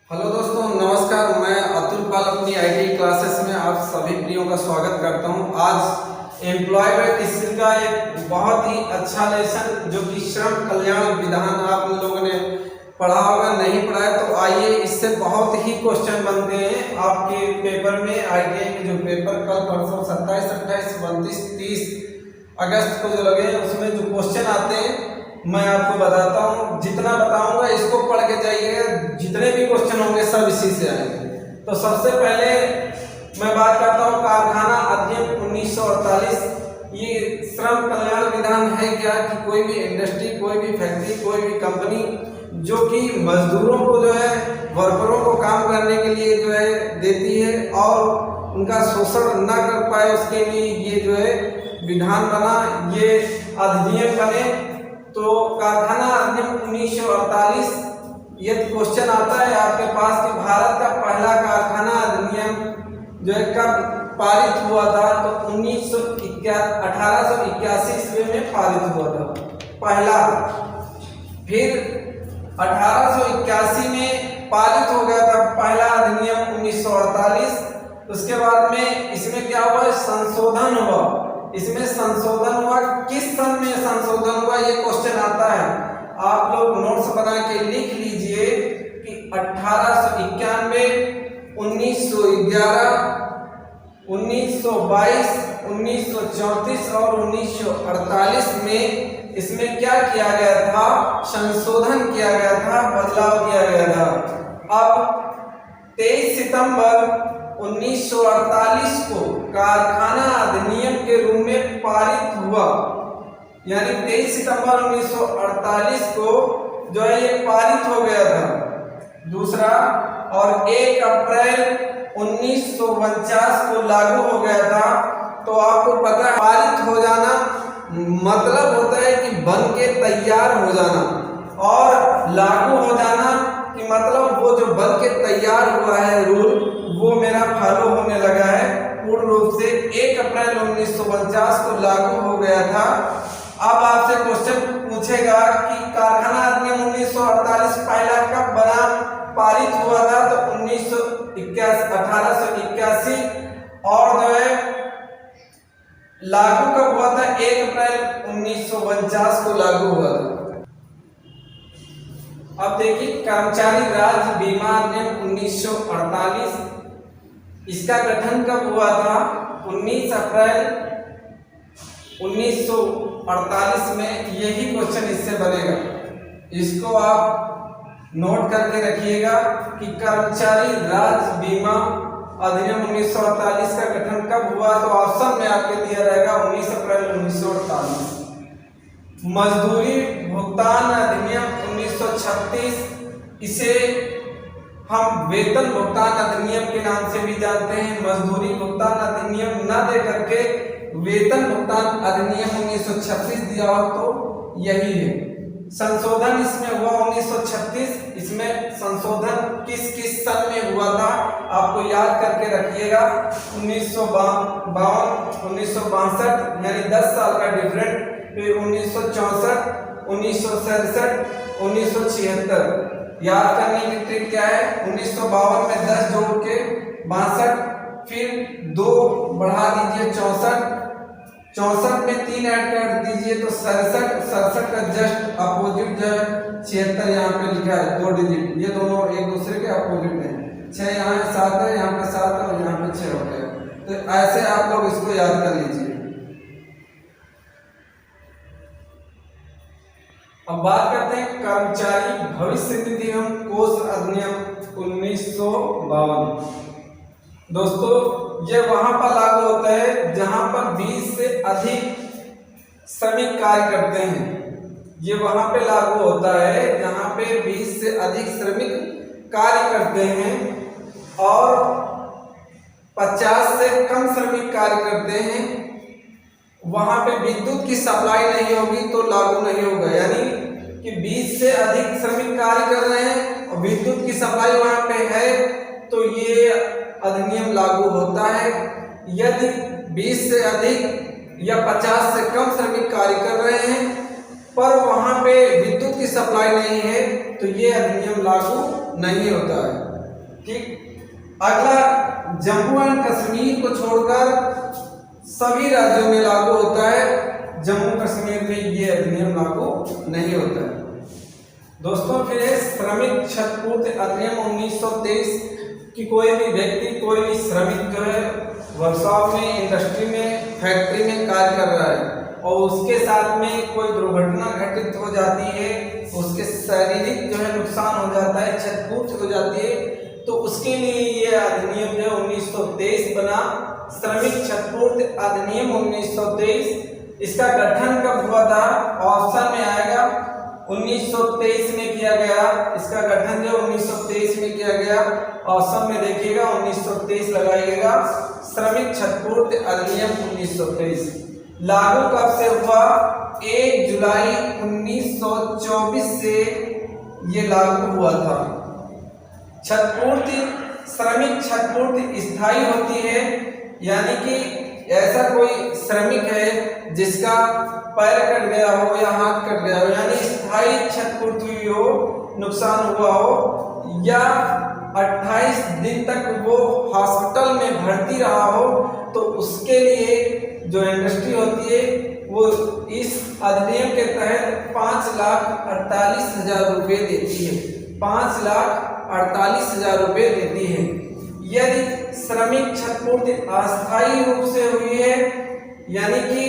Hello दोस्तों, नमस्कार। मैं अतुल पाल अपनी आईटी क्लासेस में आप सभी प्रियों का स्वागत करता हूं। आज एम्प्लॉयमेंट स्किल का एक बहुत ही अच्छा लेसन जो कि श्रम कल्याण विधान आप लोगों ने पढ़ा होगा, नहीं पढ़ा है तो आइए, इससे बहुत ही क्वेश्चन बनते हैं आपके पेपर में। आईटीआई के जो पेपर कल परसों 27, 28, 29, 30 अगस्त को जो लगे हैं उसमें जो क्वेश्चन आते हैं मैं आपको बताता हूँ। जितना बताऊंगा इसको पढ़ के जाइएगा, जितने भी क्वेश्चन होंगे सब इसी से आएंगे। तो सबसे पहले मैं बात करता हूँ कारखाना अधिनियम 1948। ये श्रम कल्याण विधान है क्या कि कोई भी इंडस्ट्री, कोई भी फैक्ट्री, कोई भी कंपनी जो कि मजदूरों को जो है, वर्करों को काम करने के लिए जो है देती है और उनका शोषण न कर पाए, उसके लिए ये जो है विधान बना, ये अधिनियम बने। तो कारखाना अधिनियम 1948, ये क्वेश्चन आता है आपके पास कि भारत का पहला कारखाना अधिनियम जो है कब पारित हुआ था? तो 1881 ईस्वी में पारित हुआ था पहला। फिर 1881 में पारित हो गया था पहला अधिनियम 1948। उसके बाद में इसमें क्या हुआ? संशोधन हुआ। इसमें संशोधन हुआ, किस सन में संशोधन हुआ ये क्वेश्चन आता है। आप लोग नोट्स बना के लिख लीजिए कि 1891, 1911, 1922, 1934 और 1948 में इसमें क्या किया गया था? संशोधन किया गया था, बदलाव किया गया था। अब 23 सितंबर 1948 को कारखाना अधिनियम के रूप में पारित हुआ, यानी 23 सितंबर 1948 को जो है ये पारित हो गया था। दूसरा, और 1 अप्रैल 1949 को लागू हो गया था। तो आपको पता है पारित हो जाना मतलब होता है कि बन के तैयार हो जाना, और लागू हो जाना कि मतलब वो जो बन के तैयार हुआ है रूल, वो मेरा फॉलो होने लगा है पूर्ण रूप से। 1 अप्रैल 1949 को लागू हो गया था। अब आपसे क्वेश्चन पूछेगा कि कारखाना अधिनियम 1948 पहला कब बना, पारित हुआ था? तो 1881, और जो है लागू कब हुआ था? 1 अप्रैल 1949 को लागू हुआ था। अब देखिए, कर्मचारी राज्य बीमा अधिनियम 1948, इसका गठन कब हुआ था? 19 अप्रैल 1948 में। यही क्वेश्चन इससे बनेगा, इसको आप नोट करके रखिएगा कि कर्मचारी राज्य बीमा अधिनियम 1948 का गठन कब हुआ? तो ऑप्शन में आपके दिया रहेगा 19 अप्रैल 1948। मजदूरी भुगतान अधिनियम 1936, इसे हम वेतन भुगतान अधिनियम के नाम से भी जानते हैं। मजदूरी भुगतान अधिनियम न दे करके वेतन भुगतान अधिनियम 1936 दिया हो तो यही है। संशोधन इसमें हुआ 1936। इसमें संशोधन किस किस सन में हुआ था आपको याद करके रखिएगा। 1952, 1962, यानी 10 साल का डिफरेंट। फिर 1964, 1967, 1976। याद करने की ट्रिक क्या है? 1952 में 10 जोड़ के 62, फिर 2 बढ़ा दीजिए 64, 64 में 3 ऐड कर दीजिए तो 67, 67 का जस्ट अपोजिट जो है 76 यहाँ पे लिखा है, 2 डिजिट, ये दोनों एक दूसरे के अपोजिट हैं। 6 यहाँ 7 है, यहाँ पे 7 है और यहाँ पे 6 हो गया। तो ऐसे आप लोग इसको याद कर लीजिए। अब बात करते हैं कर्मचारी भविष्य निधि एवं कोष अधिनियम 1952। दोस्तों, ये वहां पर लागू होता है जहां पर 20 से अधिक श्रमिक कार्य करते हैं। ये वहां पे लागू होता है जहां पे 20 से अधिक श्रमिक कार्य करते हैं और 50 से कम श्रमिक कार्य करते हैं। वहां पे विद्युत की सप्लाई नहीं होगी तो लागू नहीं होगा, यानी कि 20 से अधिक श्रमिक कार्य कर रहे हैं और विद्युत की सप्लाई वहां पे है तो ये अधिनियम लागू होता है। यदि 20 से अधिक या 50 से कम श्रमिक कार्य कर रहे हैं पर वहां पे विद्युत की सप्लाई नहीं है तो ये अधिनियम लागू नहीं होता है। ठीक। अगला, जम्मू एंड कश्मीर को छोड़कर सभी राज्यों में लागू होता है, जम्मू कश्मीर में ये अधिनियम लागू नहीं होता है। दोस्तों फिर श्रमिक क्षतिपूर्ति अधिनियम 1923 कि कोई भी व्यक्ति, कोई भी श्रमिक जो है वर्कशॉप में, इंडस्ट्री में, फैक्ट्री में कार्य कर रहा है और उसके साथ में कोई दुर्घटना घटित हो जाती है, उसके शारीरिक जो है नुकसान हो जाता है, क्षतिपूर्ति हो जाती है, तो उसके लिए ये अधिनियम जो 1923 बना, श्रमिक क्षतिपूर्ति अधिनियम 1923। इसका गठन कब हुआ था? ऑप्शन में आएगा 1923 में किया गया। इसका गठन जो 1923 में किया गया, ऑप्शन में देखिएगा 1923 लगाइएगा। श्रमिक क्षतिपूर्ति अधिनियम 1923 लागू कब से हुआ? 1 जुलाई 1924 से ये लागू हुआ था। क्षतिपूर्ति, श्रमिक क्षतिपूर्ति स्थायी होती है, यानी कि ऐसा कोई श्रमिक है जिसका पैर कट गया हो या हाथ कट गया हो, यानी स्थायी क्षतिपूर्ति हुई हो, नुकसान हुआ हो, या 28 दिन तक वो हॉस्पिटल में भर्ती रहा हो, तो उसके लिए जो इंडस्ट्री होती है वो इस अधिनियम के तहत 5,48,000 रुपये देती है। 5,48,000 रुपये देती है। यदि श्रमिक क्षतिपूर्ति अस्थायी रूप से हुई है, यानी कि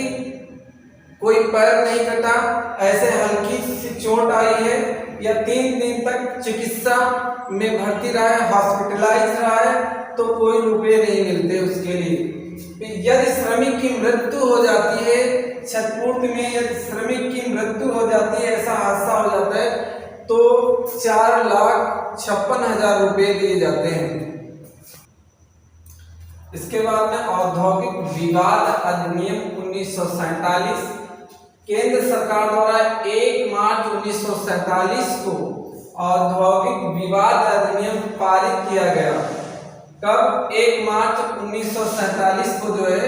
कोई पैर नहीं कटा, ऐसे हल्की सी चोट आई है, या 3 दिन तक चिकित्सा में भर्ती रहा है, हॉस्पिटलाइज रहा है, तो कोई रुपये नहीं मिलते उसके लिए। यदि श्रमिक की मृत्यु हो जाती है क्षतिपूर्ति में, यदि श्रमिक की मृत्यु हो जाती है, ऐसा हादसा हो जाता है, तो 4,56,000 रुपये दिए जाते हैं। इसके बाद में औद्योगिक विवाद अधिनियम 1947, केंद्र सरकार द्वारा 1 मार्च 1947 को औद्योगिक विवाद अधिनियम पारित किया गया। कब? 1 मार्च 1947 को जो है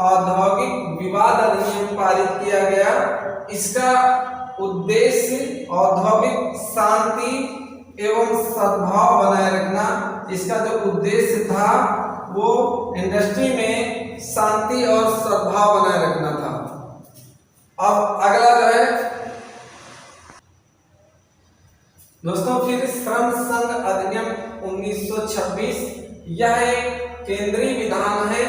औद्योगिक विवाद अधिनियम पारित किया गया। इसका उद्देश्य औद्योगिक शांति एवं सद्भाव बनाए रखना, इसका जो उद्देश्य था वो इंडस्ट्री में शांति और सद्भाव बनाए रखना था। अब अगला जो है दोस्तों, फिर श्रम संघ अधिनियम 1926, यह एक केंद्रीय विधान है।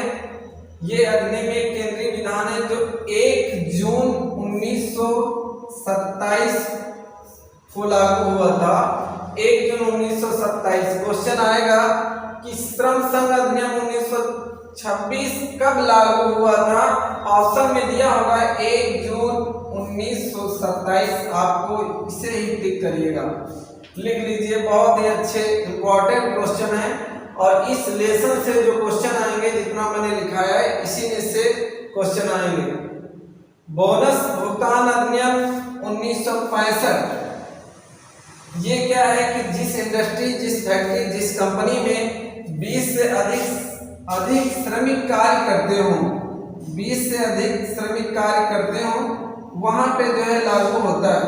ये अधिनियम एक केंद्रीय विधान है जो 1 जून 1927 को लागू हुआ था। 1 जून 1927 क्वेश्चन आएगा कि श्रम संघ अधिनियम 1926 कब लागू हुआ था? ऑप्शन में दिया होगा 1 जून 1927। आपको इसे ही टिक करिएगा, लिख लीजिए। बहुत ही अच्छे इंपॉर्टेंट क्वेश्चन है और इस लेसन से जो क्वेश्चन आएंगे, जितना मैंने लिखाया है इसी में से क्वेश्चन आएंगे। बोनस भुगतान अधिनियम 1965, ये क्या है कि जिस इंडस्ट्री, जिस फैक्ट्री, जिस कंपनी में 20 से अधिक श्रमिक कार्य करते हो, 20 से अधिक श्रमिक कार्य करते हो, वहां पे जो है लागू होता है।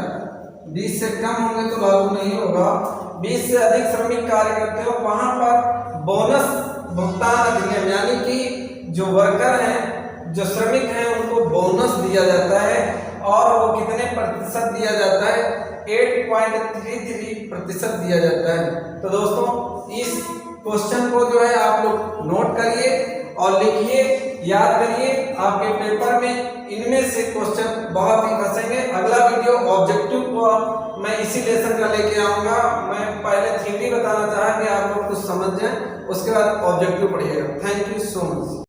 20 से कम होंगे तो लागू नहीं होगा। 20 से अधिक श्रमिक कार्य करते हो, वहां पर बोनस भुगतान अधिनियम, यानी कि जो वर्कर हैं, जो श्रमिक हैं, उनको बोनस दिया जाता है। और वो कितने प्रतिशत दिया जाता है? 8.33% दिया जाता है। तो दोस्तों इस क्वेश्चन को जो है आप लोग नोट करिए और लिखिए, याद करिए। आपके पेपर में इनमें से क्वेश्चन बहुत ही फंसेंगे। अगला वीडियो ऑब्जेक्टिव को मैं इसी लेसन का लेके आऊंगा। मैं पहले थ्योरी बताना चाहा कि आप लोग कुछ समझ जाएं, उसके बाद ऑब्जेक्टिव पढ़िएगा। Thank you so much.